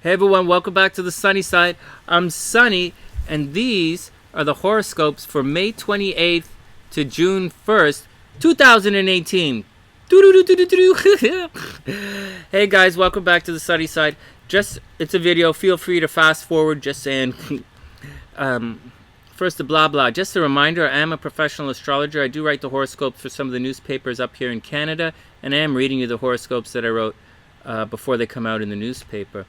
Hey everyone, welcome back to the Sunny Side. I'm Sunny, and these are the horoscopes for May 28th to June 1st, 2018. Hey guys, welcome back to the Sunny Side. It's a video. Feel free to fast forward. Just saying. First, the blah blah. Just a reminder, I am a professional astrologer. I do write the horoscopes for some of the newspapers up here in Canada, and I am reading you the horoscopes that I wrote before they come out in the newspaper.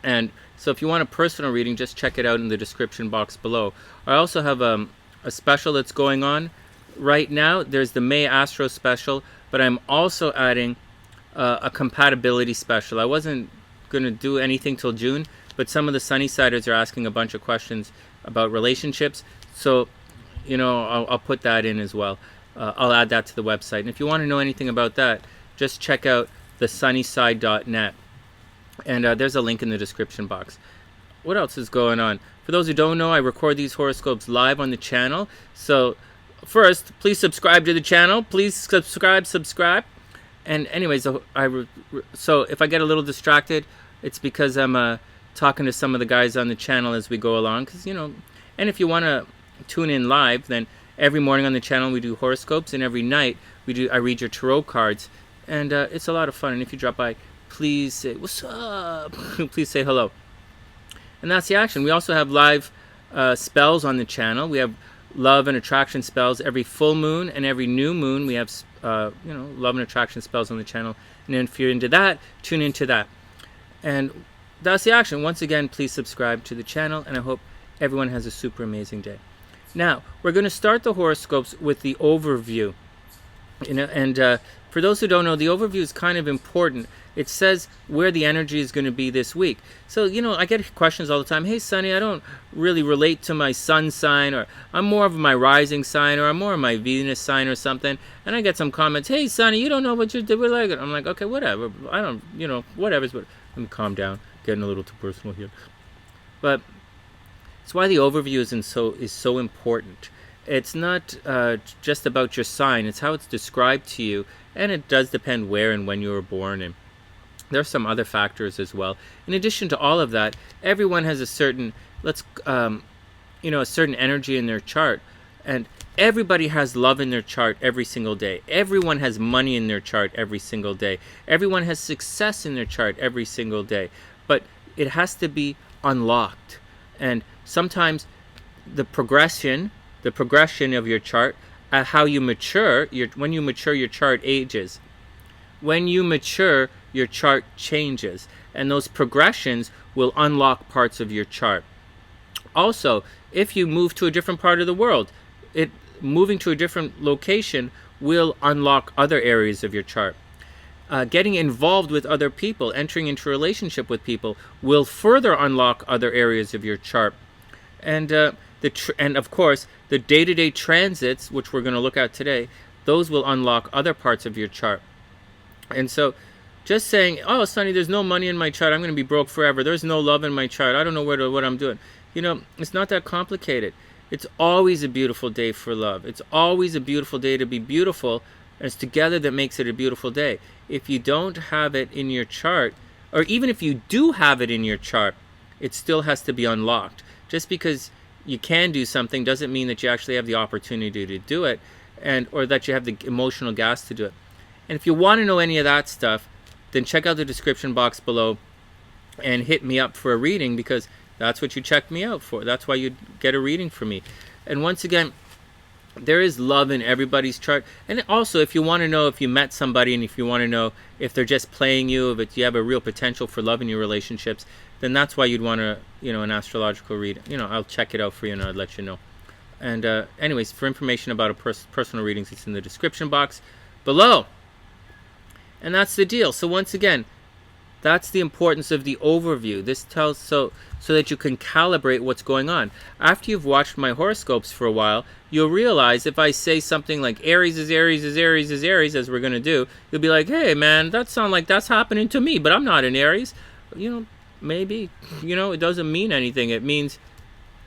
And so if you want a personal reading, just check it out in the description box below. I also have a special that's going on right now. There's the May Astro special, but I'm also adding a compatibility special. I wasn't going to do anything till June, but some of the SunnySiders are asking a bunch of questions about relationships. So, I'll put that in as well. I'll add that to the website. And if you want to know anything about that, just check out TheSunnySide.net. And there's a link in the description box. What else is going on? For those who don't know, I record these horoscopes live on the channel. So first, please subscribe to the channel. Please subscribe. And anyways, so if I get a little distracted, it's because I'm talking to some of the guys on the channel as we go along. And if you want to tune in live, then every morning on the channel we do horoscopes, and every night I read your tarot cards. And it's a lot of fun. And if you drop by, please say what's up. Please say hello. And that's the action. We also have live spells on the channel. We have love and attraction spells every full moon and every new moon. We have love and attraction spells on the channel. And then if you're into that, tune into that. And that's the action. Once again, please subscribe to the channel, and I hope everyone has a super amazing day. Now we're going to start the horoscopes with the overview. For those who don't know, the overview is kind of important. It says where the energy is going to be this week. So, I get questions all the time. Hey, Sunny, I don't really relate to my sun sign, or I'm more of my rising sign, or I'm more of my Venus sign or something. And I get some comments, hey, Sunny, you don't know what you're doing. Like, I'm like, okay, whatever. I don't, whatever. But let me calm down. Getting a little too personal here. But it's why the overview is so important. It's not just about your sign. It's how it's described to you. And it does depend where and when you were born. And there are some other factors as well. In addition to all of that, everyone has a certain, a certain energy in their chart. And everybody has love in their chart every single day. Everyone has money in their chart every single day. Everyone has success in their chart every single day. But it has to be unlocked. And sometimes the progression of your chart, how you mature, when you mature, your chart ages. When you mature, your chart changes, and those progressions will unlock parts of your chart. Also, if you move to a different part of the world, moving to a different location will unlock other areas of your chart. Getting involved with other people, entering into a relationship with people, will further unlock other areas of your chart. And and of course, the day-to-day transits, which we're going to look at today, those will unlock other parts of your chart. And so, just saying, oh, Sunny, there's no money in my chart, I'm going to be broke forever. There's no love in my chart, I don't know what I'm doing. It's not that complicated. It's always a beautiful day for love. It's always a beautiful day to be beautiful. And it's together that makes it a beautiful day. If you don't have it in your chart, or even if you do have it in your chart, it still has to be unlocked. Just because you can do something doesn't mean that you actually have the opportunity to do it, or that you have the emotional gas to do it. And if you want to know any of that stuff, then check out the description box below and hit me up for a reading, because that's what you checked me out for. That's why you get a reading from me. And once again, there is love in everybody's chart. And also, if you want to know if you met somebody, and if you want to know if they're just playing you, if you have a real potential for love in your relationships, then that's why you'd want to, an astrological read. I'll check it out for you, and I'll let you know. And anyways, for information about personal readings, it's in the description box below. And that's the deal. So once again, that's the importance of the overview. This tells so that you can calibrate what's going on. After you've watched my horoscopes for a while, you'll realize if I say something like Aries is Aries is Aries is Aries, as we're going to do, you'll be like, hey man, that sounds like that's happening to me, but I'm not an Aries. Maybe, it doesn't mean anything. It means,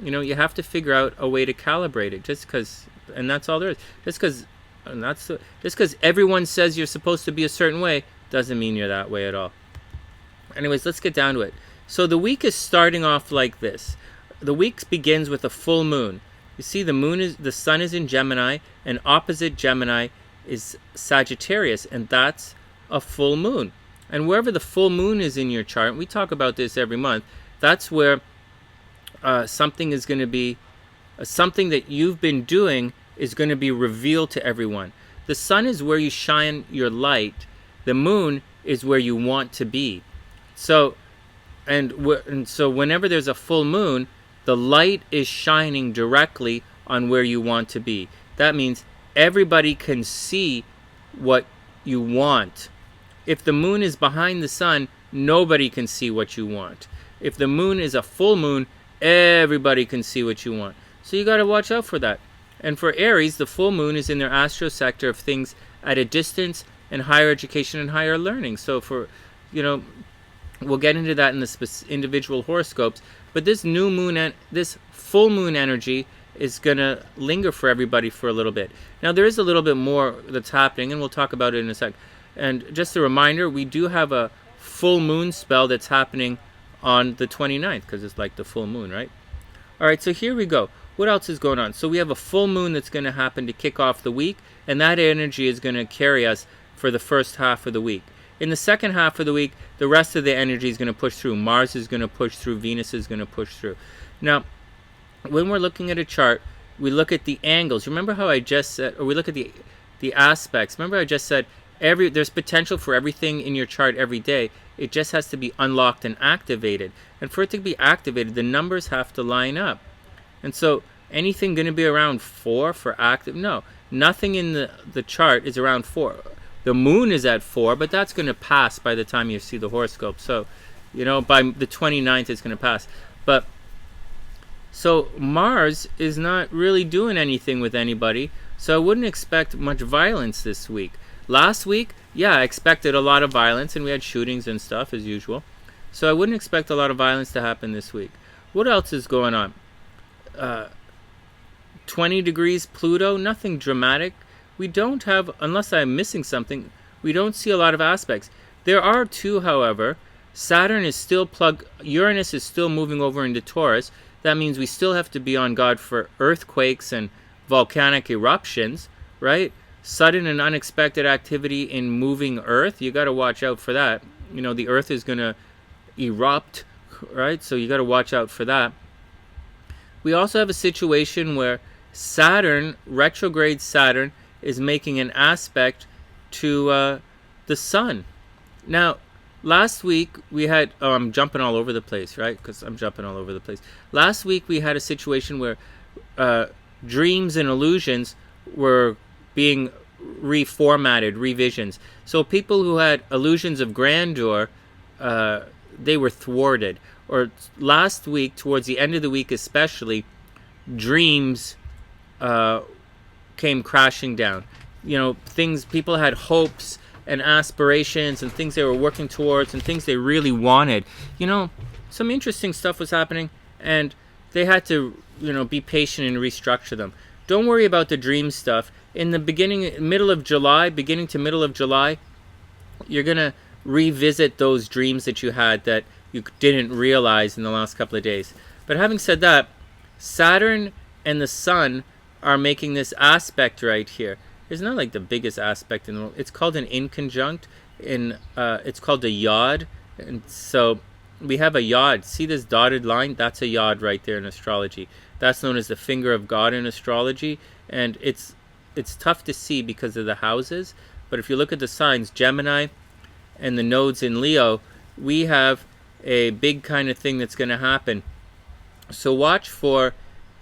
you have to figure out a way to calibrate it. Just because, and that's all there is. Just because everyone says you're supposed to be a certain way doesn't mean you're that way at all. anyways, let's get down to it. So the week is starting off like this. The week begins with a full moon. You see, the sun is in Gemini, and opposite Gemini is Sagittarius, and that's a full moon. And wherever the full moon is in your chart, we talk about this every month, that's where something is going to be, something that you've been doing is going to be revealed to everyone. The sun is where you shine your light. The moon is where you want to be. So, and so whenever there's a full moon, the light is shining directly on where you want to be. That means everybody can see what you want. If the moon is behind the sun, nobody can see what you want. If the moon is a full moon, everybody can see what you want. So you got to watch out for that. And for Aries, the full moon is in their astro sector of things at a distance and higher education and higher learning. So for, we'll get into that in the individual horoscopes. But this new moon and this full moon energy is going to linger for everybody for a little bit. Now, there is a little bit more that's happening, and we'll talk about it in a sec. And just a reminder, we do have a full moon spell that's happening on the 29th, because it's like the full moon, right? All right, so here we go. What else is going on? So we have a full moon that's going to happen to kick off the week, and that energy is going to carry us for the first half of the week. In the second half of the week, the rest of the energy is going to push through. Mars is going to push through. Venus is going to push through. Now, when we're looking at a chart, we look at the angles. Remember how I just said, or we look at the aspects. Remember I just said there's potential for everything in your chart every day. It just has to be unlocked and activated. And for it to be activated, the numbers have to line up. And so anything going to be around 4 for active? No, nothing in the chart is around 4. The moon is at 4, but that's going to pass by the time you see the horoscope. So, by the 29th, it's going to pass. But so Mars is not really doing anything with anybody. So I wouldn't expect much violence this week. Last week, yeah, I expected a lot of violence, and we had shootings and stuff as usual. So I wouldn't expect a lot of violence to happen this week. What else is going on? 20 degrees Pluto, nothing dramatic. We don't have, unless I'm missing something, we don't see a lot of aspects. There are two, however. Saturn is still Uranus is still moving over into Taurus. That means we still have to be on guard for earthquakes and volcanic eruptions, right? Sudden and unexpected activity in moving Earth. You got to watch out for that. The Earth is going to erupt, right? So you got to watch out for that. We also have a situation where Saturn, retrograde Saturn, is making an aspect to the sun. Now, last week we had, I'm jumping all over the place, right? Because I'm jumping all over the place. Last week we had a situation where dreams and illusions were being reformatted, revisions. So people who had illusions of grandeur, they were thwarted. Or last week, towards the end of the week especially, dreams came crashing down. People had hopes and aspirations and things they were working towards and things they really wanted. Some interesting stuff was happening, and they had to, be patient and restructure them. Don't worry about the dream stuff. In the beginning to middle of July, you're going to revisit those dreams that you had that you didn't realize in the last couple of days. But having said that, Saturn and the sun are making this aspect right here. It's not like the biggest aspect in the world. It's called an inconjunct. It's called a yod. And so we have a yod. See this dotted line? That's a yod right there in astrology. That's known as the finger of God in astrology. And it's tough to see because of the houses. But if you look at the signs, Gemini and the nodes in Leo, we have a big kind of thing that's going to happen. So watch for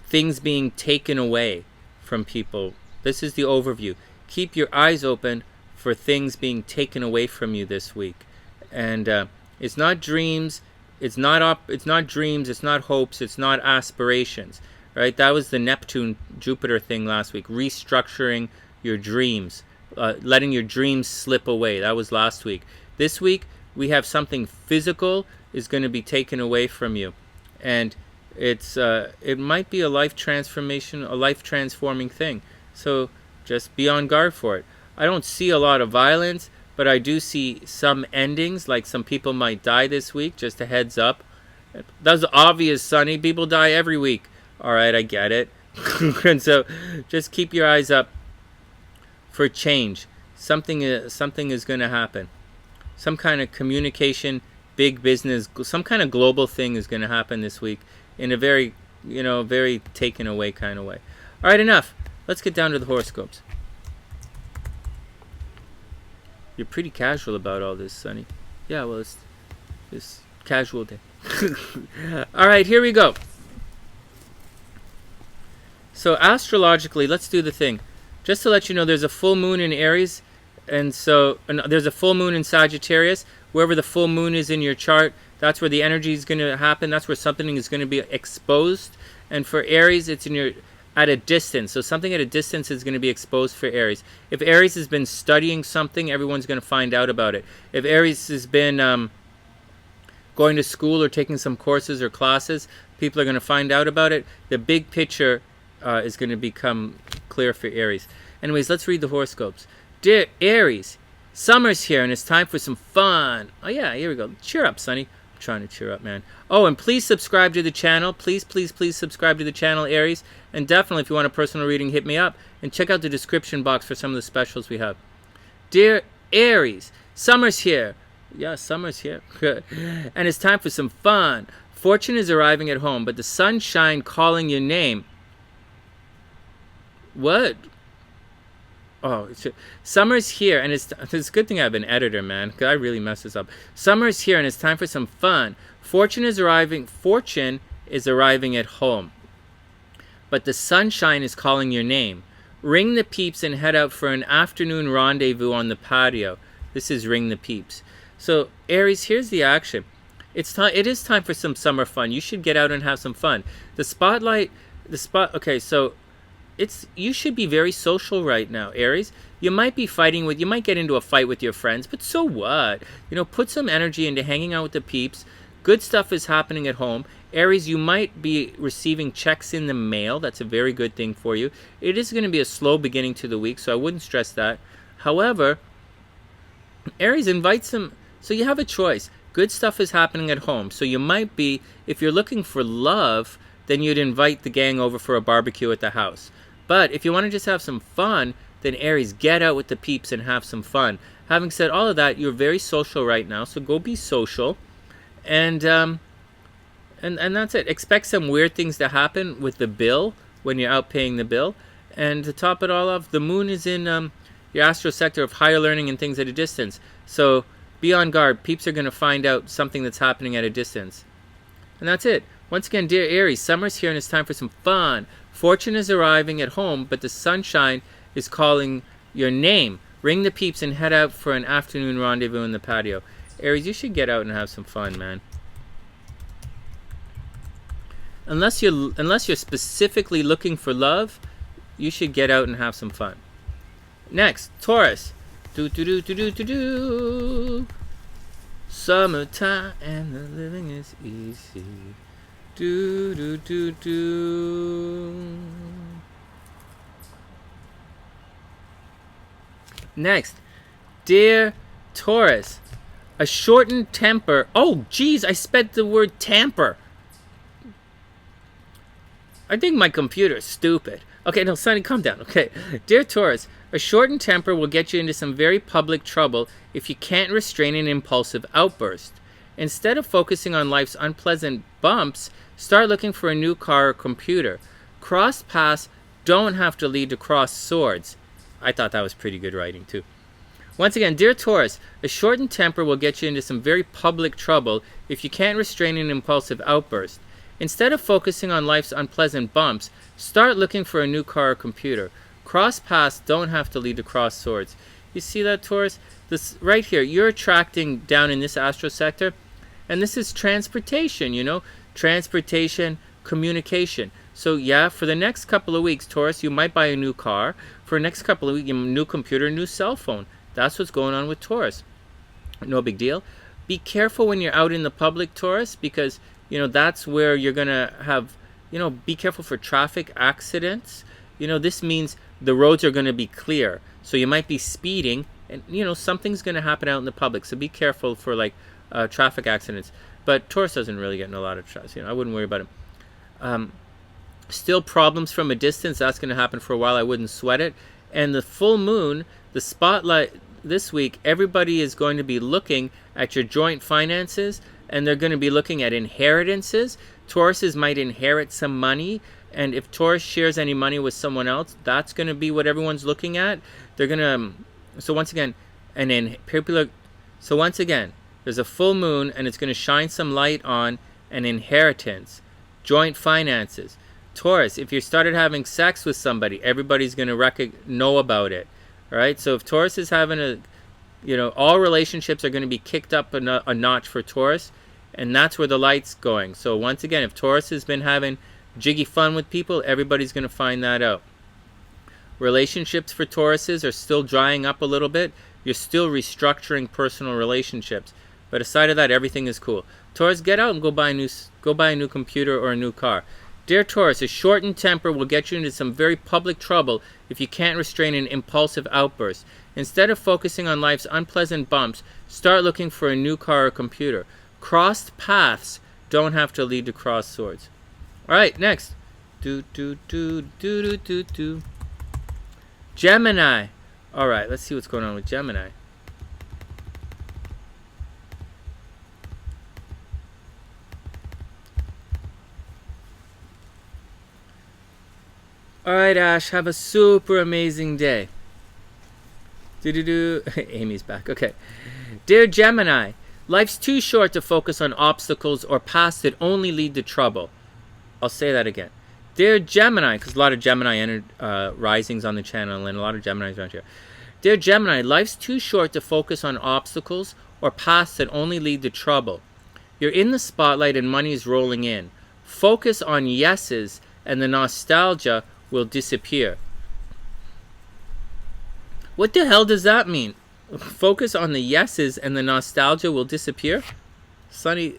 things being taken away from people. This is the overview. Keep your eyes open for things being taken away from you this week. And it's not dreams, it's not dreams, it's not hopes, it's not aspirations. Right? That was the Neptune Jupiter thing last week. Restructuring your dreams, letting your dreams slip away. That was last week. This week we have something physical is going to be taken away from you, and it might be a life transformation, a life transforming thing. So just be on guard for it. I don't see a lot of violence, but I do see some endings, like some people might die this week. Just a heads up. That's obvious, Sunny. People die every week. All right, I get it. And so just keep your eyes up for change. Something is going to happen. Some kind of communication, big business, some kind of global thing is going to happen this week in a very, very taken away kind of way. All right, enough. Let's get down to the horoscopes. You're pretty casual about all this, Sunny. Yeah, well, it's casual day. All right, here we go. So astrologically, let's do the thing. Just to let you know, there's a full moon in Aries, and so there's a full moon in Sagittarius. Wherever the full moon is in your chart, that's where the energy is going to happen. That's where something is going to be exposed. And for Aries, it's at a distance. So something at a distance is going to be exposed for Aries. If Aries has been studying something, everyone's going to find out about it. If Aries has been going to school or taking some courses or classes, people are going to find out about it. The big picture is going to become clear for Aries. Anyways, let's read the horoscopes. Dear Aries, summer's here and it's time for some fun. Oh yeah, here we go. Cheer up, Sunny. I'm trying to cheer up, man. Oh, and please subscribe to the channel. Please, please, please subscribe to the channel, Aries. And definitely, if you want a personal reading, hit me up. And check out the description box for some of the specials we have. Dear Aries, summer's here. Yeah, summer's here. And it's time for some fun. Fortune is arriving at home, but the sunshine calling your name. What? Oh, summer's here, and it's a good thing I have an editor, man, because I really mess this up. Summer's here, and it's time for some fun. Fortune is arriving at home, but the sunshine is calling your name. Ring the peeps and head out for an afternoon rendezvous on the patio. This is Ring the Peeps. So, Aries, here's the action. It is time for some summer fun. You should get out and have some fun. Okay, so you should be very social right now, Aries. You might get into a fight with your friends, but so what? Put some energy into hanging out with the peeps. Good stuff is happening at home. Aries, you might be receiving checks in the mail. That's a very good thing for you. It is going to be a slow beginning to the week, so I wouldn't stress that. However, Aries, invite some. So you have a choice. Good stuff is happening at home. So you might be, if you're looking for love, then you'd invite the gang over for a barbecue at the house. But if you want to just have some fun, then Aries, get out with the peeps and have some fun. Having said all of that, you're very social right now, so go be social. And that's it. Expect some weird things to happen with the bill when you're out paying the bill. And to top it all off, the moon is in your astro sector of higher learning and things at a distance. So be on guard. Peeps are going to find out something that's happening at a distance. And that's it. Once again, dear Aries, summer's here and it's time for some fun. Fortune is arriving at home, but the sunshine is calling your name. Ring the peeps and head out for an afternoon rendezvous in the patio. Aries, you should get out and have some fun, man. Unless you're specifically looking for love, you should get out and have some fun. Next, Taurus. Summertime and the living is easy. Next, dear Taurus, a shortened temper. Oh, geez, I spelled the word tamper. I think my computer is stupid. Okay, no, Sunny, calm down. Okay, dear Taurus, a shortened temper will get you into some very public trouble if you can't restrain an impulsive outburst. Instead of focusing on life's unpleasant bumps, start looking for a new car or computer. Crossed paths don't have to lead to crossed swords. I thought that was pretty good writing, too. Once again, dear Taurus, a shortened temper will get you into some very public trouble if you can't restrain an impulsive outburst. Instead of focusing on life's unpleasant bumps, start looking for a new car or computer. Crossed paths don't have to lead to crossed swords. You see that, Taurus? This right here, you're attracting down in this astro sector, and this is transportation, transportation, communication. So yeah, for the next couple of weeks, Taurus, you might buy a new car. For the next couple of weeks, a new computer, new cell phone. That's what's going on with Taurus. No big deal. Be careful when you're out in the public, Taurus, because, that's where you're going to have, be careful for traffic accidents. This means the roads are going to be clear. So you might be speeding and something's going to happen out in the public, so be careful for like traffic accidents. But Taurus doesn't really get in a lot of trouble. I wouldn't worry about it. Still problems from a distance. That's going to happen for a while. I wouldn't sweat it. And the full moon, the spotlight this week, everybody is going to be looking at your joint finances, and they're going to be looking at inheritances. Tauruses might inherit some money, and if Taurus shares any money with someone else, that's going to be what everyone's looking at. They're going to, so once again, there's a full moon, and it's going to shine some light on an inheritance, joint finances. Taurus, if you started having sex with somebody, everybody's going to know about it. All right? So if Taurus is having all relationships are going to be kicked up a notch for Taurus, and that's where the light's going. So once again, if Taurus has been having jiggy fun with people, everybody's going to find that out. Relationships for Tauruses are still drying up a little bit. You're still restructuring personal relationships. But aside of that, everything is cool. Taurus, get out and go buy a new computer or a new car. Dear Taurus, a shortened temper will get you into some very public trouble if you can't restrain an impulsive outburst. Instead of focusing on life's unpleasant bumps, start looking for a new car or computer. Crossed paths don't have to lead to crossed swords. All right, next. Gemini. All right, let's see what's going on with Gemini. All right, Ash, have a super amazing day. Amy's back. Okay. Dear Gemini, life's too short to focus on obstacles or paths that only lead to trouble. I'll say that again. Dear Gemini, because a lot of Gemini risings on the channel and a lot of Geminis around here. Dear Gemini, life's too short to focus on obstacles or paths that only lead to trouble. You're in the spotlight and money's rolling in. Focus on yeses and the nostalgia will disappear. What the hell does that mean? Focus on the yeses and the nostalgia will disappear? Sunny,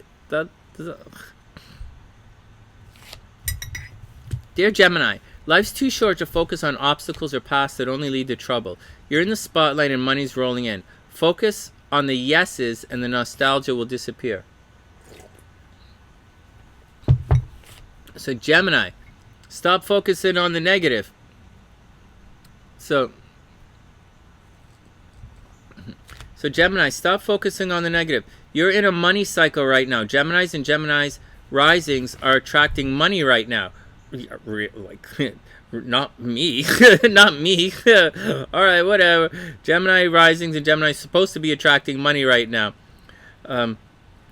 Dear Gemini, life's too short to focus on obstacles or paths that only lead to trouble. You're in the spotlight and money's rolling in. Focus on the yeses and the nostalgia will disappear. So Gemini, stop focusing on the negative. So Gemini, stop focusing on the negative. You're in a money cycle right now. Geminis and Geminis risings are attracting money right now. Not me. Not me. All right, whatever. Gemini risings and Gemini supposed to be attracting money right now.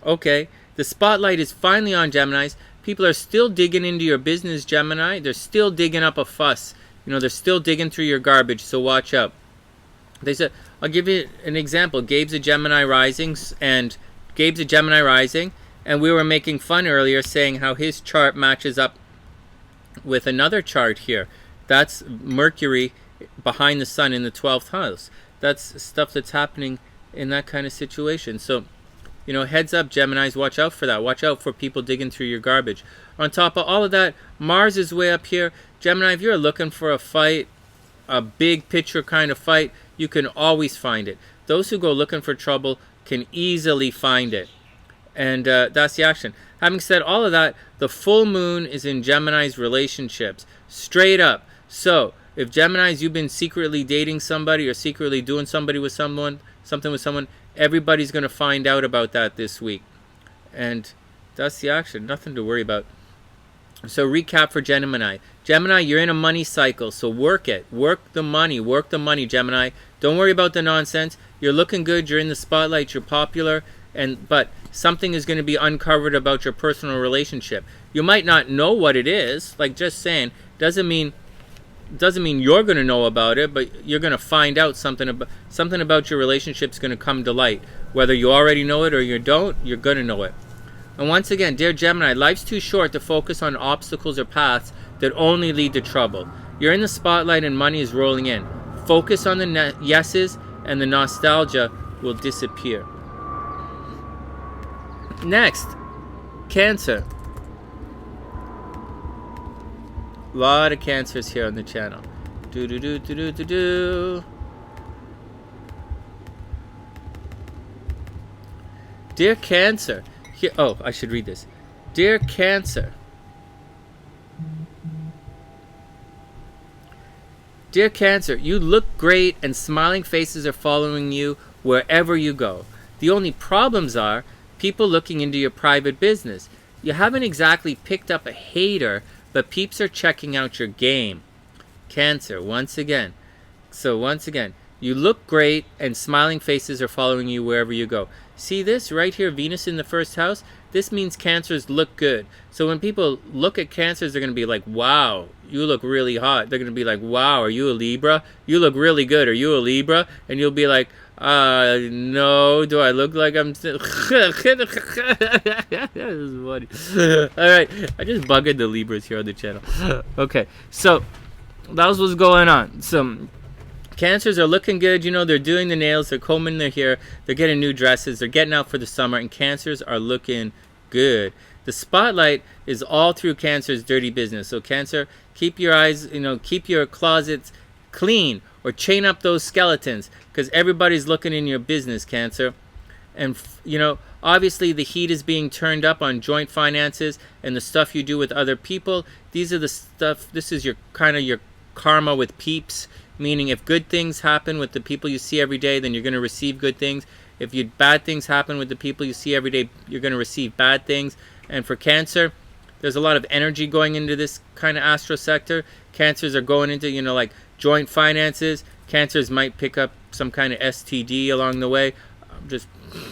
Okay. The spotlight is finally on Geminis. People are still digging into your business, Gemini. They're still digging up a fuss. They're still digging through your garbage, so watch out. They said, I'll give you an example. Gabe's a Gemini rising, and we were making fun earlier saying how his chart matches up with another chart here. That's Mercury behind the sun in the 12th house. That's stuff that's happening in that kind of situation. So, heads up, Geminis, watch out for that. Watch out for people digging through your garbage. On top of all of that, Mars is way up here. Gemini, if you're looking for a fight, a big picture kind of fight, you can always find it. Those who go looking for trouble can easily find it. And that's the action. Having said all of that, the full moon is in Gemini's relationships. Straight up. So, if Geminis, you've been secretly dating somebody or secretly doing something with someone, everybody's going to find out about that this week. And that's the action. Nothing to worry about. So recap for Gemini. Gemini, you're in a money cycle, so work it. Work the money, Gemini. Don't worry about the nonsense. You're looking good, you're in the spotlight, you're popular, but something is going to be uncovered about your personal relationship. You might not know what it is, like just saying, doesn't mean you're going to know about it, but you're going to find out something about your relationship's going to come to light. Whether you already know it or you don't, you're going to know it. And once again, dear Gemini, life's too short to focus on obstacles or paths that only lead to trouble. You're in the spotlight and money is rolling in. Focus on the yeses and the nostalgia will disappear. Next, Cancer. A lot of Cancers here on the channel. Dear Cancer, here, oh, I should read this. Dear Cancer, Dear Cancer, you look great and smiling faces are following you wherever you go. The only problems are people looking into your private business. You haven't exactly picked up a hater, but peeps are checking out your game. Cancer, once again. So once again, you look great and smiling faces are following you wherever you go. See this right here, Venus in the first house? This means Cancers look good. So when people look at Cancers, they're going to be like, wow, you look really hot. They're going to be like, wow, are you a Libra? You look really good. Are you a Libra? And you'll be like, no, do I look like I'm... This is funny. Alright, I just bugged the Libras here on the channel. Okay, so that was what's going on. So Cancers are looking good. You know, they're doing the nails, they're combing their hair, they're getting new dresses, they're getting out for the summer, and Cancers are looking good. The spotlight is all through Cancer's dirty business. So Cancer, keep your eyes, keep your closets clean, or chain up those skeletons, because everybody's looking in your business, Cancer. And obviously the heat is being turned up on joint finances and the stuff you do with other people. These are the stuff, this is your kind of your karma with peeps, meaning if good things happen with the people you see every day, then you're going to receive good things. If bad things happen with the people you see every day, you're going to receive bad things. And for Cancer, there's a lot of energy going into this kind of astro sector. Cancers are going into, like joint finances. Cancers might pick up some kind of STD along the way. I'm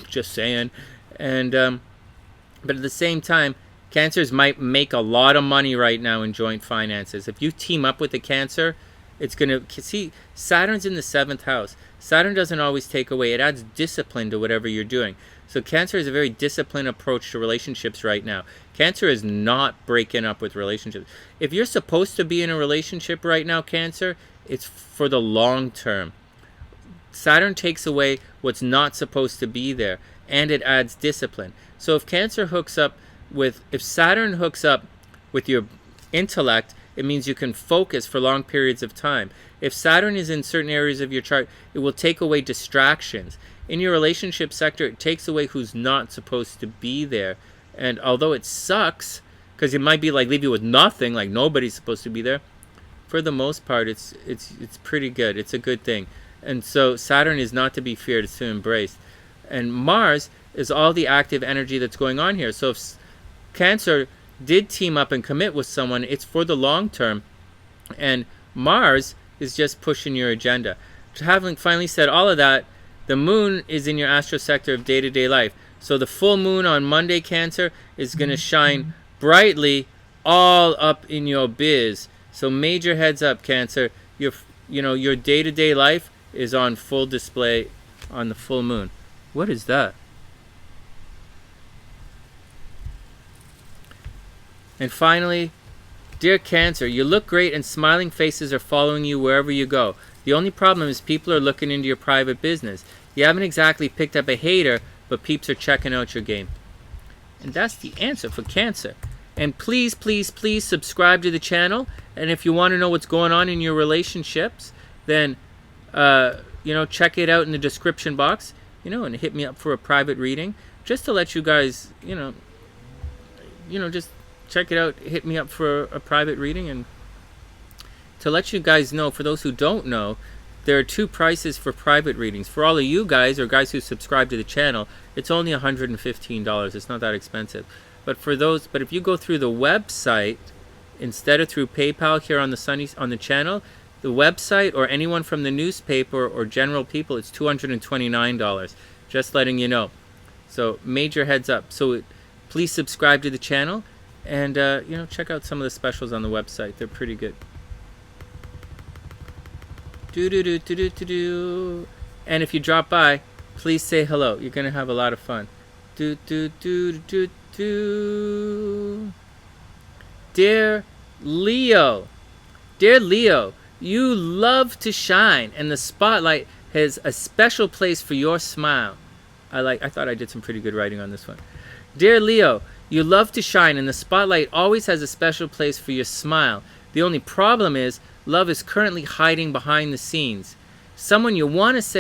just saying. And but at the same time, Cancers might make a lot of money right now in joint finances. If you team up with a Cancer, it's going to... See, Saturn's in the 7th house. Saturn doesn't always take away. It adds discipline to whatever you're doing. So Cancer has a very disciplined approach to relationships right now. Cancer is not breaking up with relationships. If you're supposed to be in a relationship right now, Cancer, it's for the long term. Saturn takes away what's not supposed to be there, and it adds discipline. So if Saturn hooks up with your intellect, it means you can focus for long periods of time. If Saturn is in certain areas of your chart, it will take away distractions. In your relationship sector, it takes away who's not supposed to be there. And although it sucks, because it might be like leave you with nothing, like nobody's supposed to be there, for the most part, it's pretty good. It's a good thing. And so Saturn is not to be feared, it's to embrace. And Mars is all the active energy that's going on here. So if Cancer did team up and commit with someone, it's for the long term. And Mars is just pushing your agenda. Having finally said all of that, the moon is in your astro sector of day-to-day life. So the full moon on Monday, Cancer, is going to shine brightly all up in your biz. So major heads up, Cancer. Your day-to-day life is on full display on the full moon. What is that? And finally, dear Cancer, you look great and smiling faces are following you wherever you go. The only problem is people are looking into your private business. You haven't exactly picked up a hater, but peeps are checking out your game. And that's the answer for Cancer. And please, please, please subscribe to the channel. And if you want to know what's going on in your relationships, then, check it out in the description box, and hit me up for a private reading. Just to let you guys, just check it out, hit me up for a private reading. And to let you guys know, for those who don't know, there are 2 prices for private readings. For all of you guys, or guys who subscribe to the channel, it's only $115. It's not that expensive. But if you go through the website instead of through PayPal here on the channel, the website or anyone from the newspaper or general people, it's $229. Just letting you know. So major heads up. So please subscribe to the channel, and check out some of the specials on the website. They're pretty good. And if you drop by, please say hello. You're gonna have a lot of fun. Dear Leo, you love to shine, and the spotlight has a special place for your smile. I thought I did some pretty good writing on this one. Dear Leo, you love to shine, and the spotlight always has a special place for your smile. The only problem is, love is currently hiding behind the scenes. Someone wants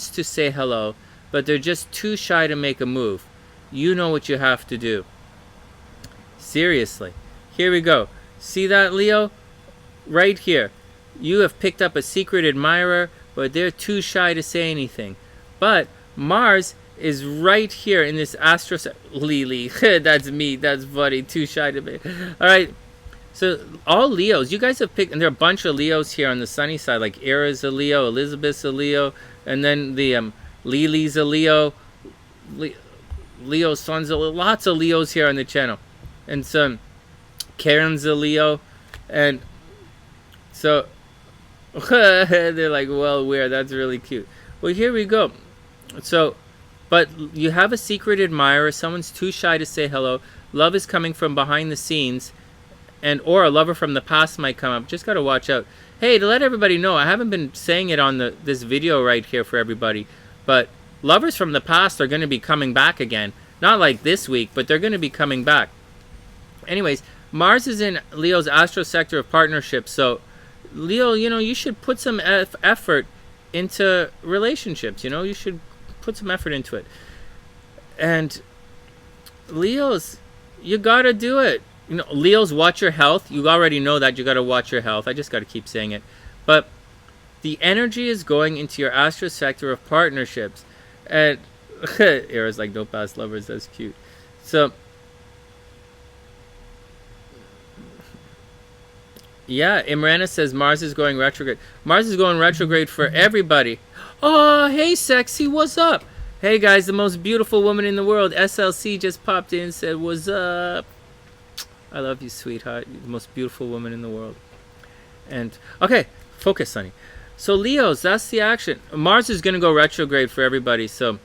to say hello, but they're just too shy to make a move. You know what you have to do. Seriously. Here we go. See that, Leo? Right here. You have picked up a secret admirer, but they're too shy to say anything. But Mars is right here in this astro... Lily. That's me. That's funny. Too shy to be... All right. So all Leos. You guys have picked... And there are a bunch of Leos here on the sunny side. Like Aries a Leo, Elizabeth's a Leo, and then the Lily's a Leo. Leo's sons, lots of Leos here on the channel. And some Karen's a Leo. And so they're like, well, weird. That's really cute. Well, here we go. So, but you have a secret admirer. Someone's too shy to say hello. Love is coming from behind the scenes. And or a lover from the past might come up. Just got to watch out. Hey, to let everybody know, I haven't been saying it on this video right here for everybody, but lovers from the past are going to be coming back again. Not like this week, but they're going to be coming back. Anyways, Mars is in Leo's astro sector of partnerships. So, Leo, you know, you should put some effort into relationships. You know, you should put some effort into it. And Leos, you got to do it. You know, Leos, watch your health. You already know that. You got to watch your health. I just got to keep saying it. But the energy is going into your astro sector of partnerships. And Era's like, no past lovers. That's cute. So, yeah, Imrana says Mars is going retrograde. Mars is going retrograde for everybody. Oh, hey, sexy. What's up? Hey, guys, the most beautiful woman in the world. SLC just popped in and said, what's up? I love you, sweetheart. You're the most beautiful woman in the world. And, okay, focus, Sunny. So, Leos, that's the action. Mars is going to go retrograde for everybody. So,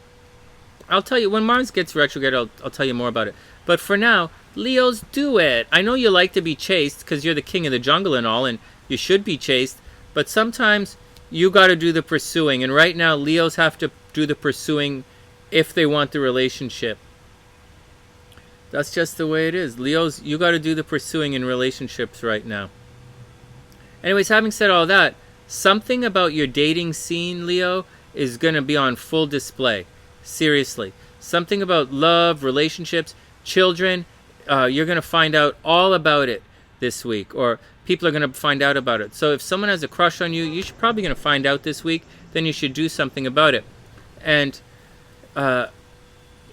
I'll tell you, when Mars gets retrograde, I'll tell you more about it. But for now, Leos, do it. I know you like to be chased because you're the king of the jungle and all, and you should be chased. But sometimes you got to do the pursuing. And right now, Leos have to do the pursuing if they want the relationship. That's just the way it is. Leos, you got to do the pursuing in relationships right now. Anyways, having said all that, something about your dating scene, Leo, is going to be on full display. Seriously. Something about love, relationships, children. You're going to find out all about it this week. Or people are going to find out about it. So if someone has a crush on you, you're probably going to find out this week. Then you should do something about it. And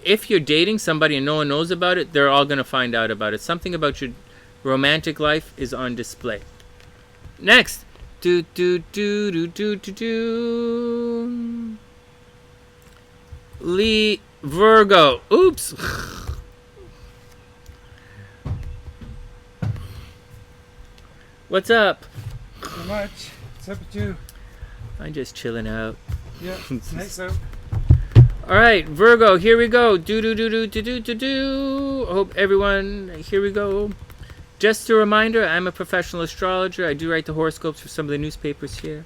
if you're dating somebody and no one knows about it, they're all going to find out about it. Something about your romantic life is on display. Next. Virgo. Oops. What's up? Not much. What's up with you? I'm just chilling out. Yeah, nice so. All right, Virgo, here we go. Hope everyone, here we go. Just a reminder, I'm a professional astrologer. I do write the horoscopes for some of the newspapers here.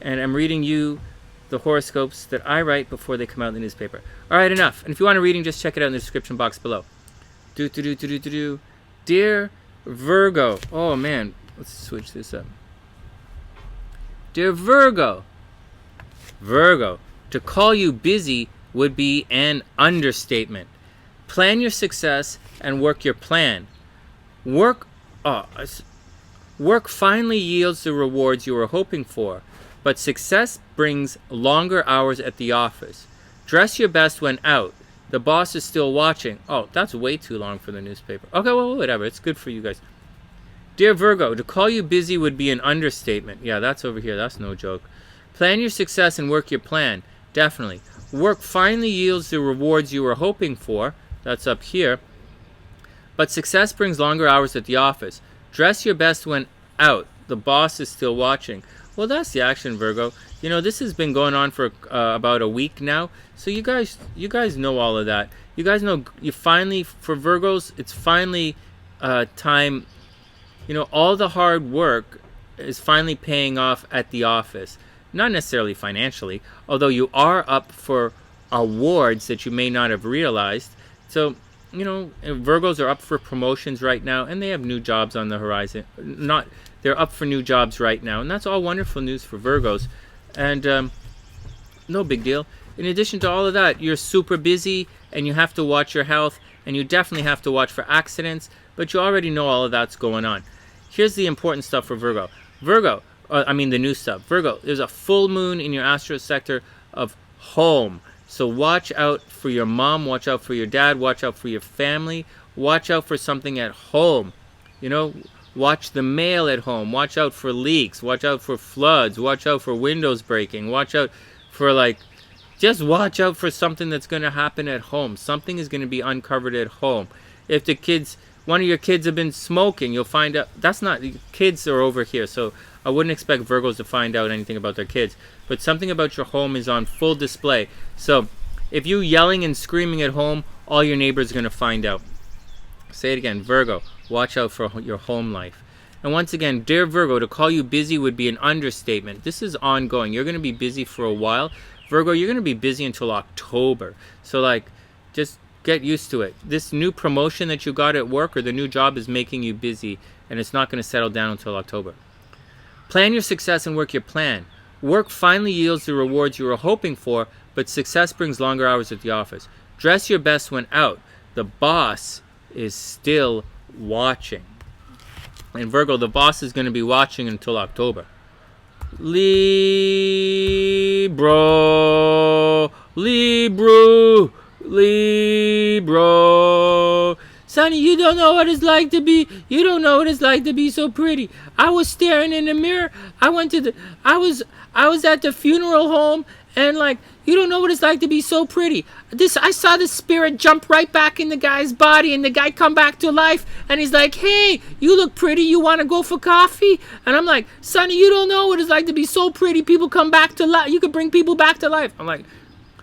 And I'm reading you the horoscopes that I write before they come out in the newspaper. All right, enough. And if you want a reading, just check it out in the description box below. Dear Virgo. Oh, man. Let's switch this up. Dear Virgo. Virgo. To call you busy would be an understatement. Plan your success and work your plan. Work finally yields the rewards you were hoping for, but success brings longer hours at the office. Dress your best when out. The boss is still watching. Oh, that's way too long for the newspaper. Okay, well, whatever. It's good for you guys. Dear Virgo, to call you busy would be an understatement. Yeah, that's over here. That's no joke. Plan your success and work your plan. Definitely. Work finally yields the rewards you were hoping for. That's up here. But success brings longer hours at the office. Dress your best when out. The boss is still watching. Well, that's the action, Virgo. You know, this has been going on for about a week now. So you guys know all of that. You guys know you finally, for Virgos, it's finally time. You know, all the hard work is finally paying off at the office. Not necessarily financially, although you are up for awards that you may not have realized. So, you know, Virgos are up for promotions right now, and they have new jobs on the horizon. They're up for new jobs right now, and that's all wonderful news for Virgos. And no big deal. in addition to all of that, you're super busy and you have to watch your health, and you definitely have to watch for accidents, but you already know all of that's going on. Here's the important stuff for Virgo. The new stuff. Virgo, there's a full moon in your astro sector of home. So watch out for your mom, watch out for your dad, watch out for your family, watch out for something at home. Watch the mail at home, watch out for leaks, watch out for floods, watch out for windows breaking, watch out for just watch out for something that's going to happen at home. Something is going to be uncovered at home. If one of your kids have been smoking, you'll find out. Kids are over here, so I wouldn't expect Virgos to find out anything about their kids. But something about your home is on full display. So if you yelling and screaming at home, all your neighbors are going to find out. Say it again, Virgo, watch out for your home life. And once again, dear Virgo, to call you busy would be an understatement. This is ongoing. You're going to be busy for a while. Virgo, you're going to be busy until October. So just get used to it. This new promotion that you got at work or the new job is making you busy, and it's not going to settle down until October. Plan your success and work your plan. Work finally yields the rewards you were hoping for, but success brings longer hours at the office. Dress your best when out. The boss is still watching. And Virgo, the boss is going to be watching until October. Libra. Sonny, you don't know what it's like to be. You don't know what it's like to be so pretty. I was staring in the mirror. I was at the funeral home, and you don't know what it's like to be so pretty. I saw the spirit jump right back in the guy's body, and the guy come back to life, and he's like, "Hey, you look pretty. You want to go for coffee?" And I'm like, "Sonny, you don't know what it's like to be so pretty. People come back to life. You could bring people back to life." I'm like,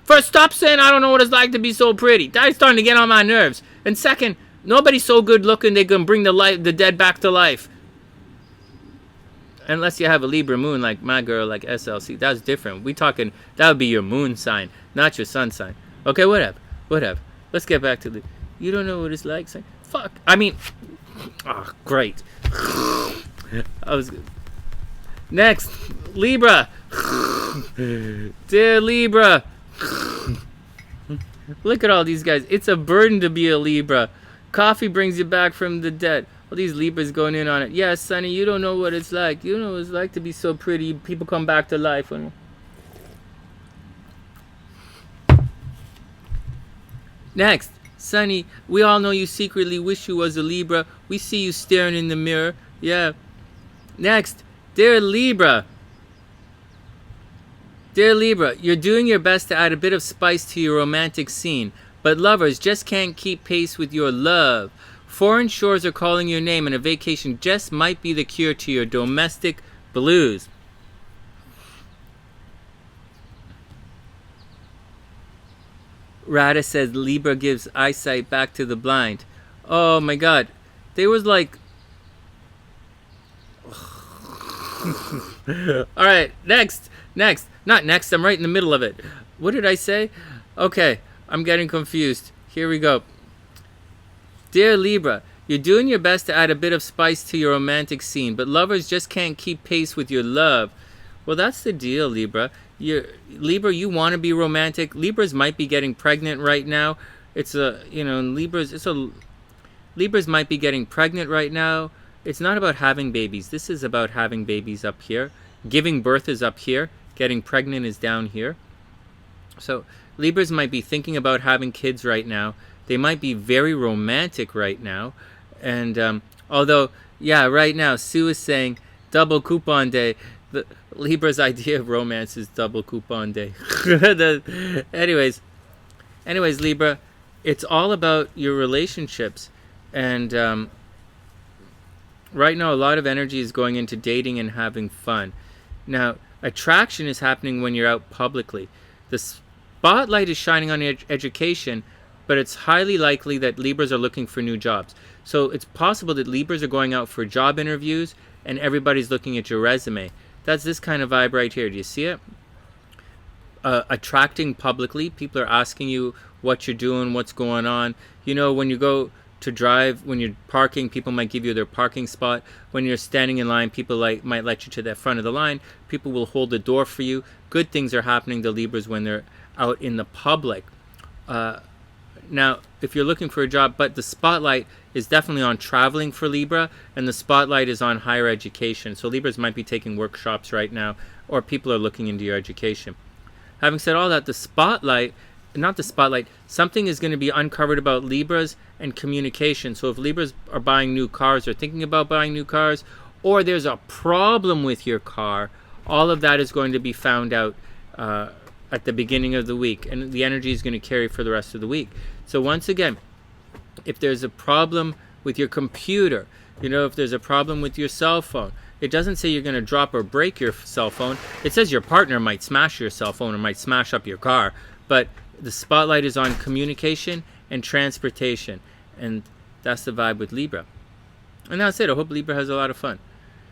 first, stop saying I don't know what it's like to be so pretty. That's starting to get on my nerves. And second, nobody's so good looking they can bring the dead back to life. Unless you have a Libra moon like my girl, like SLC. That's different. That would be your moon sign, not your sun sign. Okay, whatever. Let's get back to you don't know what it's like, sign. Fuck. Great. Next, Libra. Dear Libra. Look at all these guys. It's a burden to be a Libra. Coffee brings you back from the dead. All these Libras going in on it. Yeah, Sonny, you don't know what it's like. You don't know what it's like to be so pretty. People come back to life. Next, Sonny, we all know you secretly wish you was a Libra. We see you staring in the mirror. Yeah. Next, dear Libra. Dear Libra, you're doing your best to add a bit of spice to your romantic scene, but lovers just can't keep pace with your love. Foreign shores are calling your name, and a vacation just might be the cure to your domestic blues. Rada says Libra gives eyesight back to the blind. Oh my god. They was like... Alright, next. Not next, I'm right in the middle of it. What did I say? Okay, I'm getting confused. Here we go. Dear Libra, you're doing your best to add a bit of spice to your romantic scene, but lovers just can't keep pace with your love. Well, that's the deal, Libra. Libra, you want to be romantic. Libras might be getting pregnant right now. Libras might be getting pregnant right now. It's not about having babies. This is about having babies up here. Giving birth is up here. Getting pregnant is down here. So Libras might be thinking about having kids right now. They might be very romantic right now. And although, yeah, right now, Sue is saying double coupon day. The Libra's idea of romance is double coupon day. Anyways, Libra, it's all about your relationships. And right now, a lot of energy is going into dating and having fun. Now, attraction is happening when you're out publicly. The spotlight is shining on your education, but it's highly likely that Libras are looking for new jobs. So it's possible that Libras are going out for job interviews and everybody's looking at your resume. That's this kind of vibe right here. Do you see it? Attracting publicly. People are asking you what you're doing, what's going on. You know, when you go to drive, when you're parking, people might give you their parking spot. When you're standing in line, people might let you to the front of the line. People will hold the door for you. Good things are happening to Libras when they're out in the public. Now, if you're looking for a job, but the spotlight is definitely on traveling for Libra, and the spotlight is on higher education. So Libras might be taking workshops right now, or people are looking into your education. Having said all that, something is going to be uncovered about Libras and communication. So if Libras are buying new cars or thinking about buying new cars, or there's a problem with your car, all of that is going to be found out at the beginning of the week, and the energy is going to carry for the rest of the week. So once again, if there's a problem with your computer, if there's a problem with your cell phone, it doesn't say you're going to drop or break your cell phone. It says your partner might smash your cell phone or might smash up your car, but the spotlight is on communication and transportation, and that's the vibe with Libra. And that's it. I hope Libra has a lot of fun.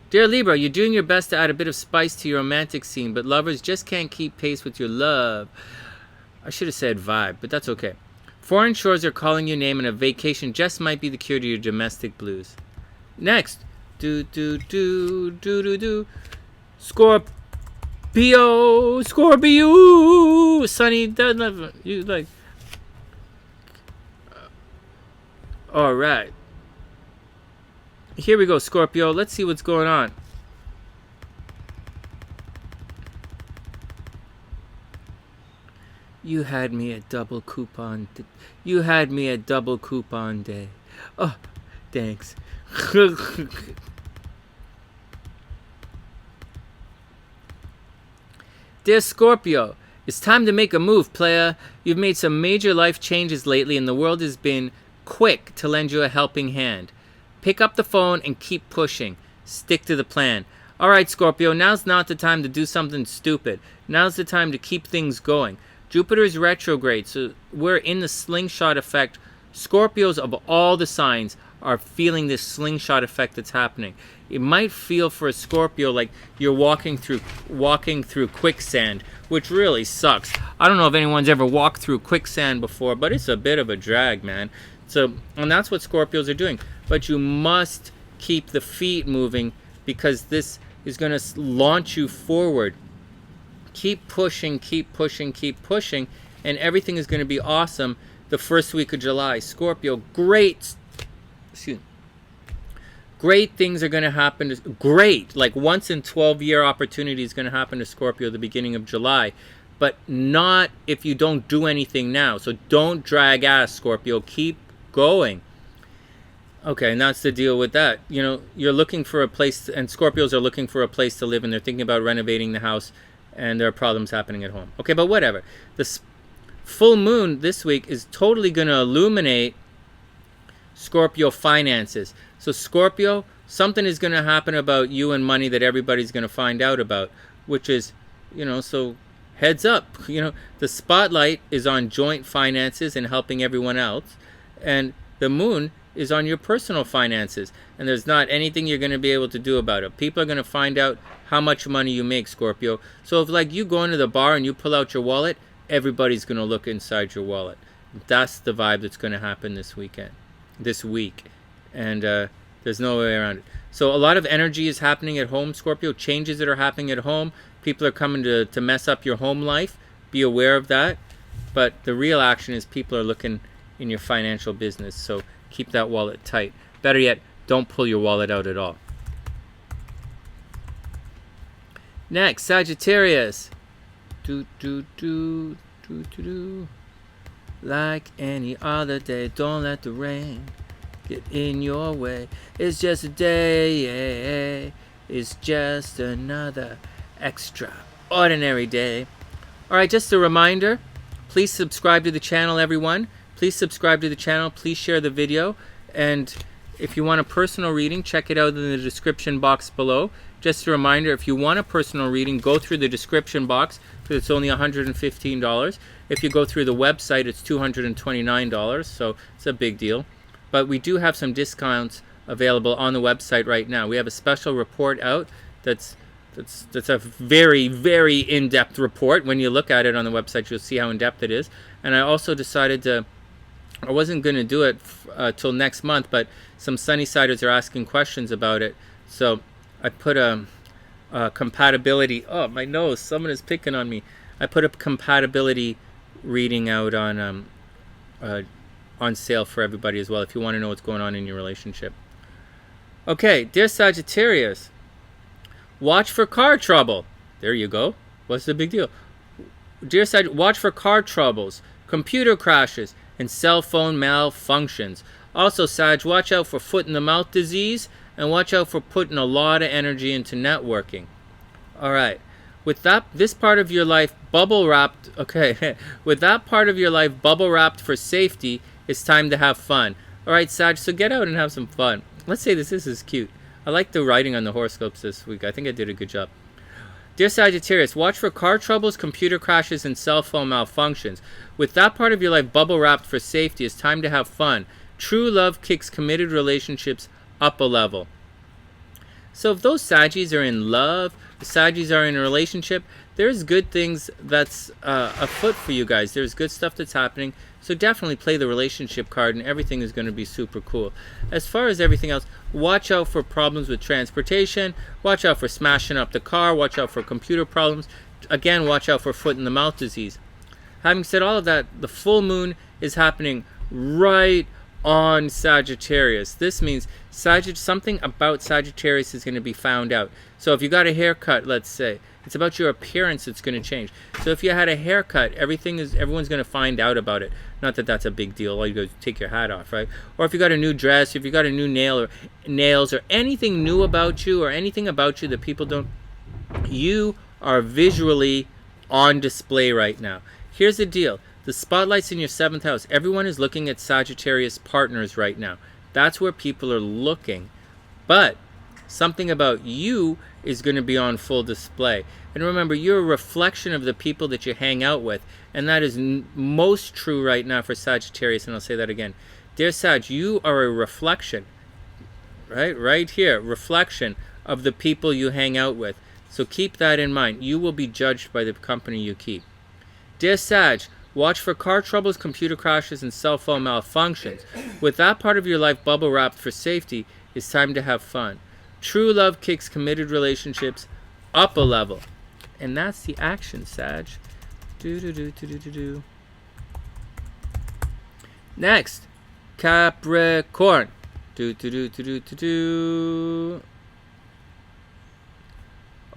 Dear Libra, you're doing your best to add a bit of spice to your romantic scene, but lovers just can't keep pace with your love. I should have said vibe, but that's okay. Foreign shores are calling your name, and a vacation just might be the cure to your domestic blues. Next. Scorpio. Sunny doesn't you like. All right. Here we go, Scorpio. Let's see what's going on. You had me at double coupon. You had me at double coupon day. Oh, thanks. Dear Scorpio, it's time to make a move, playa. You've made some major life changes lately, and the world has been quick to lend you a helping hand. Pick up the phone and keep pushing. Stick to the plan. All right, Scorpio, now's not the time to do something stupid. Now's the time to keep things going. Jupiter is retrograde, so we're in the slingshot effect. Scorpios of all the signs are feeling this slingshot effect that's happening. It might feel for a Scorpio like you're walking through quicksand, which really sucks. I don't know if anyone's ever walked through quicksand before, but it's a bit of a drag, man. So, and that's what Scorpios are doing. But you must keep the feet moving, because this is going to launch you forward. Keep pushing, keep pushing, keep pushing, and everything is going to be awesome the first week of July. Scorpio, great things are going to happen. Great, like once in 12-year opportunity is going to happen to Scorpio at the beginning of July, but not if you don't do anything now. So don't drag ass, Scorpio. Keep going. Okay, and that's the deal with that. You're looking for a place, and Scorpios are looking for a place to live, and they're thinking about renovating the house, and there are problems happening at home. Okay, but whatever. The full moon this week is totally going to illuminate Scorpio finances. So Scorpio, something is going to happen about you and money that everybody's going to find out about, which is, so heads up. The spotlight is on joint finances and helping everyone else, and the moon is on your personal finances, and there's not anything you're going to be able to do about it. People are going to find out how much money you make, Scorpio. So if you go into the bar and you pull out your wallet, everybody's going to look inside your wallet. That's the vibe that's going to happen this week, and there's no way around it. So a lot of energy is happening at home, Scorpio. Changes that are happening at home. People are coming to mess up your home life. Be aware of that. But the real action is people are looking in your financial business. So keep that wallet tight. Better yet, don't pull your wallet out at all. Next, Sagittarius. Like any other day, don't let the rain get in your way. It's just a day. It's just another extraordinary day. All right, just a reminder. Please subscribe to the channel, everyone. Please subscribe to the channel. Please share the video. And if you want a personal reading, check it out in the description box below. Just a reminder, if you want a personal reading, go through the description box, because it's only $115. If you go through the website, it's $229, so it's a big deal. But we do have some discounts available on the website right now. We have a special report out that's a very, very in-depth report. When you look at it on the website, you'll see how in-depth it is. And I also decided I wasn't going to do it till next month, but some SunnySiders are asking questions about it. So I put a compatibility. Oh, my nose. Someone is picking on me. I put a compatibility reading out on sale for everybody as well if you want to know what's going on in your relationship. Okay, dear Sagittarius, watch for car trouble. There you go. What's the big deal? Dear Sag, watch for car troubles, computer crashes, and cell phone malfunctions. Also, Sag, watch out for foot-in-the-mouth disease, and watch out for putting a lot of energy into networking. All right. With this part of your life bubble wrapped, okay, with that part of your life bubble wrapped for safety, it's time to have fun. All right, Sag, so get out and have some fun. Let's say this is cute. I like the writing on the horoscopes this week. I think I did a good job. Dear Sagittarius, watch for car troubles, computer crashes, and cell phone malfunctions. With that part of your life bubble wrapped for safety, it's time to have fun. True love kicks committed relationships up a level. So if those Saggies are in love, the Saggies are in a relationship, there's good things that's afoot for you guys. There's good stuff that's happening. So definitely play the relationship card and everything is going to be super cool. As far as everything else, watch out for problems with transportation. Watch out for smashing up the car. Watch out for computer problems. Again, watch out for foot-in-the-mouth disease. Having said all of that, the full moon is happening right on Sagittarius. This means something about Sagittarius is going to be found out. So if you got a haircut, let's say, it's about your appearance that's going to change. So if you had a haircut, everyone's going to find out about it. Not that that's a big deal. All you go is take your hat off, right? Or if you got a new dress, if you got a new nails, or anything new about you, or anything about you that people don't, you are visually on display right now. Here's the deal. The spotlight's in your 7th house. Everyone is looking at Sagittarius partners right now. That's where people are looking. But something about you is going to be on full display. And remember, you're a reflection of the people that you hang out with. And that is most true right now for Sagittarius. And I'll say that again. Dear Sag, you are a reflection. Right here. Reflection of the people you hang out with. So keep that in mind. You will be judged by the company you keep. Dear Sag, watch for car troubles, computer crashes, and cell phone malfunctions. With that part of your life bubble wrapped for safety, it's time to have fun. True love kicks committed relationships up a level. And that's the action, Sag. Next, Capricorn.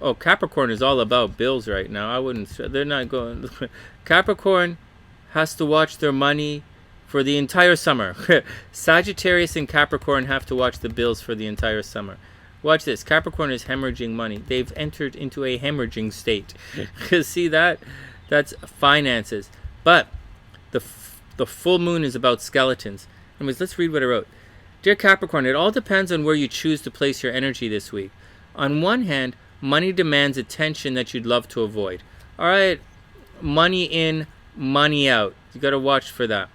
Oh, Capricorn is all about bills right now. I wouldn't. They're not going. Capricorn has to watch their money for the entire summer. Sagittarius and Capricorn have to watch the bills for the entire summer. Watch this. Capricorn is hemorrhaging money. They've entered into a hemorrhaging state. See that? That's finances. But the full moon is about skeletons. Anyways, let's read what I wrote. Dear Capricorn, it all depends on where you choose to place your energy this week. On one hand, money demands attention that you'd love to avoid. All right, money in, money out. You got to watch for that.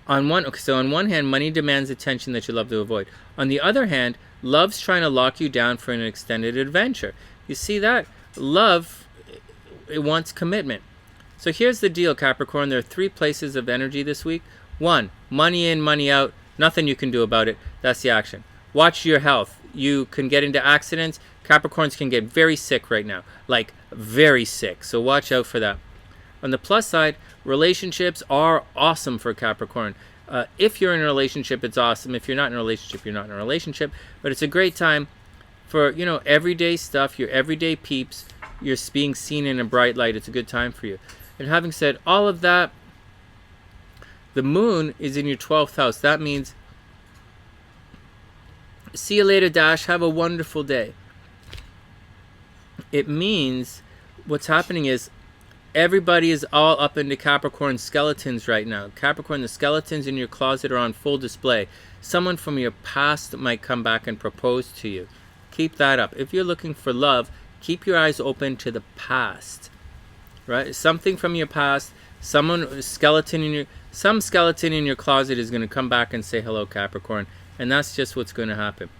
So on one hand, money demands attention that you love to avoid. On the other hand, love's trying to lock you down for an extended adventure. You see that? Love, it wants commitment. So here's the deal, Capricorn. There are 3 places of energy this week. 1, money in, money out. Nothing you can do about it. That's the action. Watch your health. You can get into accidents. Capricorns can get very sick right now. Like, very sick. So watch out for that. On the plus side, relationships are awesome for Capricorn. If you're in a relationship, it's awesome. If you're not in a relationship, you're not in a relationship. But it's a great time for, everyday stuff, your everyday peeps. You're being seen in a bright light. It's a good time for you. And having said all of that, the moon is in your 12th house. That means, see you later, Dash. Have a wonderful day. It means what's happening is everybody is all up into Capricorn skeletons right now. Capricorn, the skeletons in your closet are on full display. Someone from your past might come back and propose to you. Keep that up. If you're looking for love, keep your eyes open to the past. Right? Something from your past, some skeleton in your closet is going to come back and say hello, Capricorn. And that's just what's going to happen.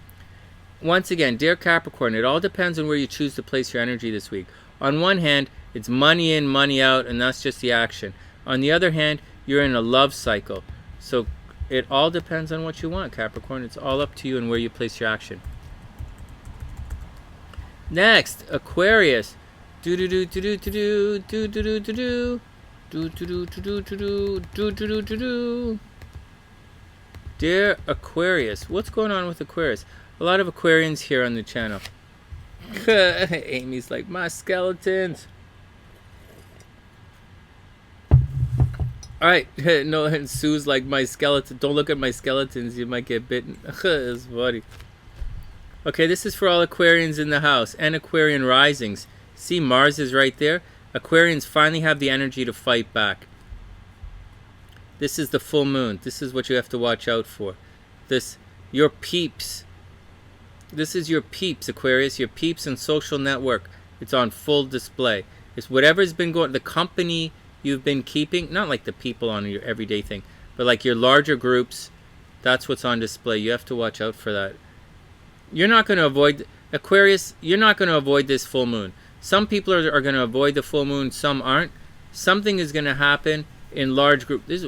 Once again, dear Capricorn, it all depends on where you choose to place your energy this week. On one hand, it's money in, money out, and that's just the action. On the other hand, you're in a love cycle. So it all depends on what you want, Capricorn. It's all up to you and where you place your action. Next, Aquarius. Do do do do do do do do do do do. Dear Aquarius, what's going on with Aquarius? A lot of Aquarians here on the channel. Amy's like, my skeletons. Alright, no, and Sue's like, my skeleton. Don't look at my skeletons, you might get bitten. It's funny. Okay, this is for all Aquarians in the house and Aquarian risings. See, Mars is right there. Aquarians finally have the energy to fight back. This is the full moon. This is what you have to watch out for. Your peeps. This is your peeps, Aquarius. Your peeps and social network. It's on full display. It's whatever's been going, the company you've been keeping, not like the people on your everyday thing, but like your larger groups, that's what's on display. You have to watch out for that. You're not going to avoid, Aquarius, you're not going to avoid this full moon. Some people are going to avoid the full moon, some aren't. Something is going to happen in large groups. This,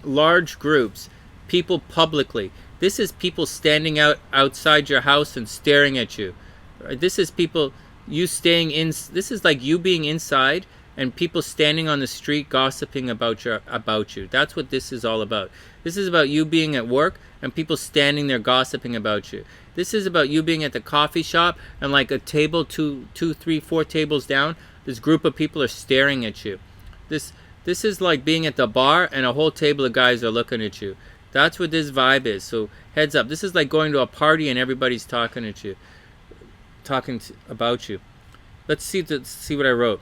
large groups, people publicly. This is people standing outside your house and staring at you. This is people, you staying in, this is like you being inside and people standing on the street gossiping about you. That's what this is all about. This is about you being at work and people standing there gossiping about you. This is about you being at the coffee shop and like a table, two, three, four tables down, this group of people are staring at you. This is like being at the bar and a whole table of guys are looking at you. That's what this vibe is. So heads up. This is like going to a party and everybody's talking at you, about you. Let's see what I wrote.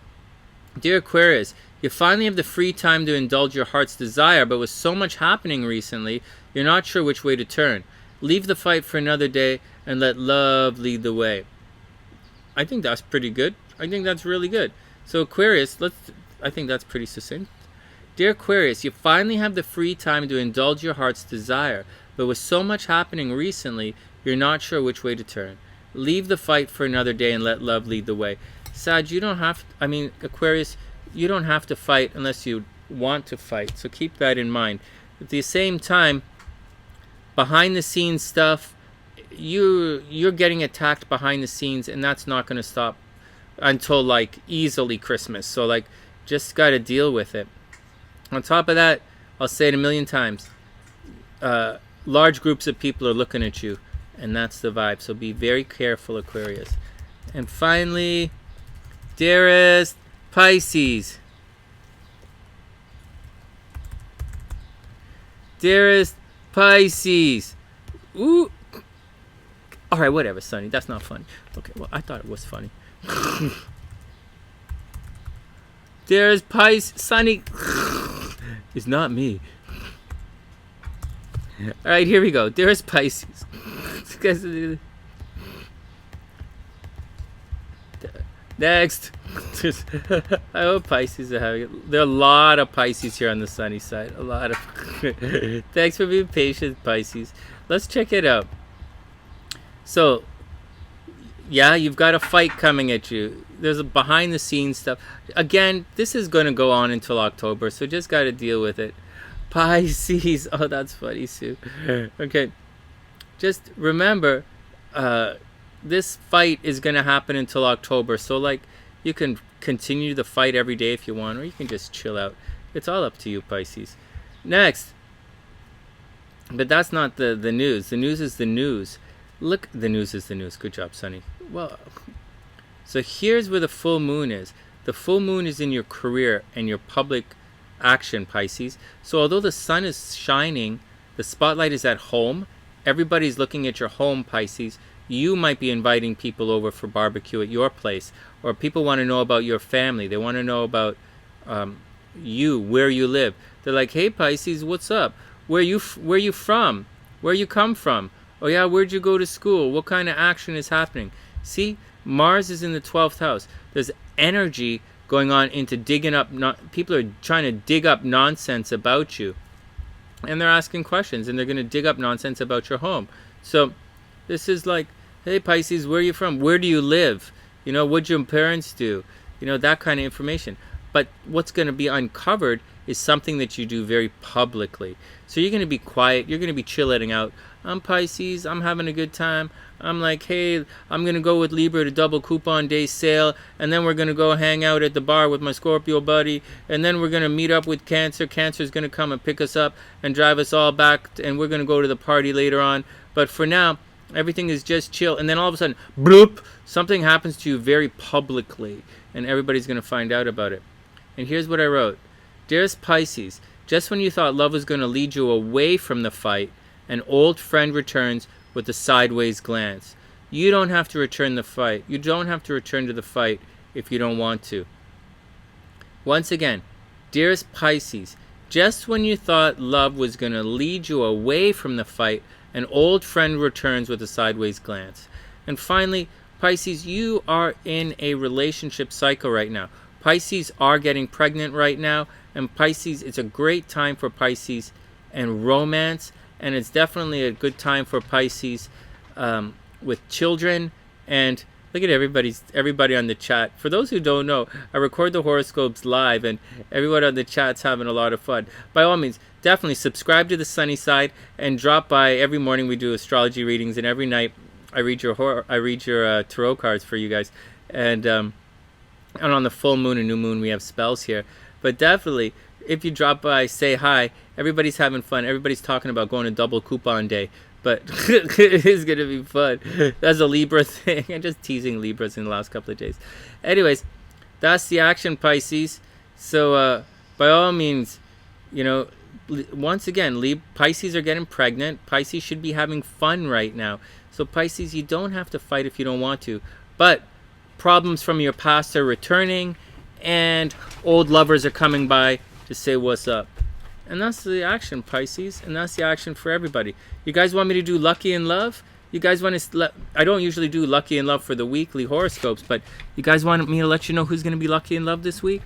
Dear Aquarius, you finally have the free time to indulge your heart's desire, but with so much happening recently, you're not sure which way to turn. Leave the fight for another day and let love lead the way. I think that's pretty good. I think that's really good. So Aquarius, I think that's pretty succinct. Dear Aquarius, you finally have the free time to indulge your heart's desire, but with so much happening recently, you're not sure which way to turn. Leave the fight for another day and let love lead the way. Sag, you don't have to, Aquarius, you don't have to fight unless you want to fight, so keep that in mind. At the same time, behind the scenes stuff, you're getting attacked behind the scenes, and that's not going to stop until like easily Christmas. So like, just got to deal with it. On top of that, I'll say it a million times, large groups of people are looking at you, and that's the vibe. So be very careful, Aquarius. And finally, dearest Pisces. Dearest Pisces. Ooh. All right, whatever, Sunny. That's not funny. Okay, well, I thought it was funny. Dearest Pisces. Sunny. It's not me. All right, here we go. Dearest Pisces. Next. I hope Pisces are having it. There are a lot of Pisces here on the sunny side. A lot of. Thanks for being patient, Pisces. Let's check it out. So, yeah, you've got a fight coming at you. There's a behind the scenes stuff. Again, this is going to go on until October, so just got to deal with it. Pisces. Oh, that's funny, Sue. Okay. Just remember, this fight is going to happen until October. So, like, you can continue the fight every day if you want, or you can just chill out. It's all up to you, Pisces. Next. But that's not the news. The news is the news. Look, the news is the news. Good job, Sunny. Well, so here's where the full moon is. The full moon is in your career and your public action, Pisces. So although the sun is shining, the spotlight is at home. Everybody's looking at your home, Pisces. You might be inviting people over for barbecue at your place, or people want to know about your family. They want to know about you, where you live. They're like, hey, Pisces, what's up? Where you from? Where you come from? Oh yeah, where'd you go to school? What kind of action is happening? See, Mars is in the 12th house. There's energy going on into digging up. People are trying to dig up nonsense about you, and they're asking questions, and they're going to dig up nonsense about your home. So this is like, hey, Pisces, where are you from? Where do you live? You know, what'd your parents do? You know, that kind of information. But what's going to be uncovered is something that you do very publicly. So you're going to be quiet. You're going to be chilling out. I'm Pisces. I'm having a good time. I'm like, hey, I'm going to go with Libra to double coupon day sale. And then we're going to go hang out at the bar with my Scorpio buddy. And then we're going to meet up with Cancer. Cancer's going to come and pick us up and drive us all back. And we're going to go to the party later on. But for now, everything is just chill. And then all of a sudden, bloop, something happens to you very publicly. And everybody's going to find out about it. And here's what I wrote. Dearest Pisces, just when you thought love was going to lead you away from the fight, an old friend returns with a sideways glance. You don't have to return the fight. You don't have to return to the fight if you don't want to. Once again, dearest Pisces, just when you thought love was going to lead you away from the fight, an old friend returns with a sideways glance. And finally, Pisces, you are in a relationship cycle right now. Pisces are getting pregnant right now. And Pisces, it's a great time for Pisces and romance. And it's definitely a good time for Pisces with children. And look at everybody on the chat. For those who don't know, I record the horoscopes live, and everyone on the chat's having a lot of fun. By all means, definitely subscribe to the SunnySide and drop by. Every morning we do astrology readings, and every night I read your tarot cards for you guys. And on the full moon and new moon, we have spells here. But definitely, if you drop by, say hi. Everybody's having fun. Everybody's talking about going to double coupon day. But it is going to be fun. That's a Libra thing. I'm just teasing Libras in the last couple of days. Anyways, that's the action, Pisces. So, by all means, you know, once again, Pisces are getting pregnant. Pisces should be having fun right now. So, Pisces, you don't have to fight if you don't want to. But problems from your past are returning. And old lovers are coming by to say what's up. And that's the action, Pisces. And that's the action for everybody. You guys want me to do Lucky in Love? You guys want to... I don't usually do Lucky in Love for the weekly horoscopes, but you guys want me to let you know who's going to be lucky in love this week?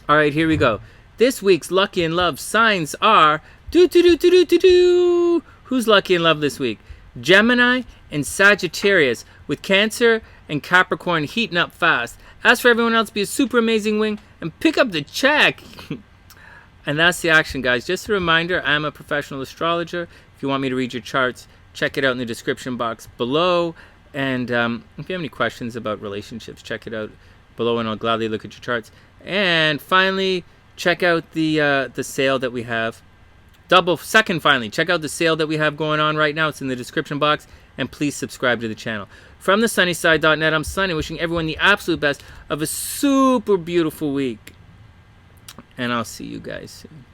All right, here we go. This week's Lucky in Love signs are... Who's lucky in love this week? Gemini and Sagittarius, with Cancer and Capricorn heating up fast. As for everyone else, be a super amazing wing and pick up the check. And that's the action, guys. Just a reminder, I'm a professional astrologer. If you want me to read your charts, check it out in the description box below. And if you have any questions about relationships, check it out below, and I'll gladly look at your charts. And finally, check out the sale that we have. Finally, check out the sale that we have going on right now. It's in the description box. And please subscribe to the channel. From TheSunnySide.net, I'm Sunny, wishing everyone the absolute best of a super beautiful week. And I'll see you guys soon.